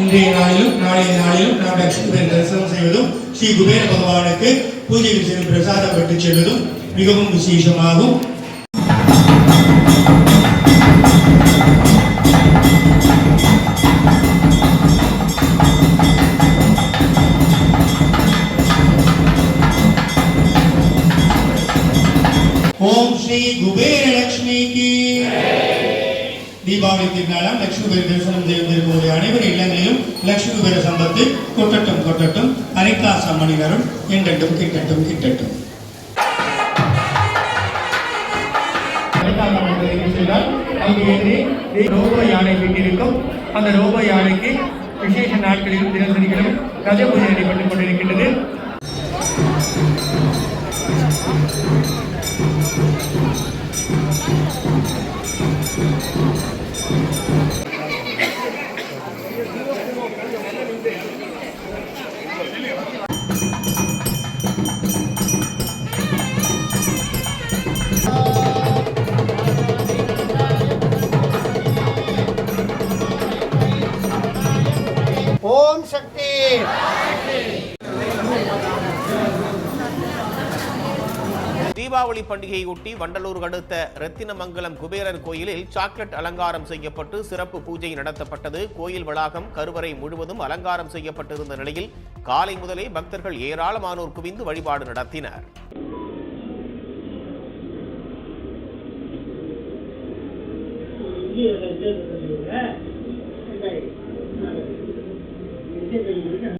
இன்றைய நாளிலும் நாளைய நாளிலும் நாம் லட்சுமி தரிசனம் செய்வதும் ஸ்ரீ குபேர பகவானுக்கு பூஜைகள் செய்து பிரசாதம் பெற்று செல்வதும் மிகவும் விசேஷமாகும். ஓம் ஸ்ரீ குபேர லட்சுமி கி. தீபாவளி திருநாளாம் லட்சுமி குபேர தரிசனம் செய்வதற்கு அனைவரும் இல்லங்களிலும் லட்சுமி குபேர சம்பத்து கொட்டட்டும் கொட்டட்டும், அரைக்காசம் மணிவரும் என்றட்டும் கிட்டட்டும் கிட்டட்டும். ரோபோ யானை வீட்டிற்கும் அந்த ரோபோ யானைக்கு விசேஷ நாட்களிலும் தினசரிகளும் கதை பூஜை நடைபெற்றுக் கொண்டிருக்கின்றது. ஓம் சக்தி. தீபாவளி பண்டிகையொட்டி வண்டலூர் அடுத்த ரத்தினமங்கலம் குபேரர் கோயிலில் சாக்லேட் அலங்காரம் செய்யப்பட்டு சிறப்பு பூஜை நடத்தப்பட்டது. கோயில் வளாகம் கருவறை முழுவதும் அலங்காரம் செய்யப்பட்டிருந்த நிலையில் காலை முதலே பக்தர்கள் ஏராளமானோர் குவிந்து வழிபாடு நடத்தினர். Yeah.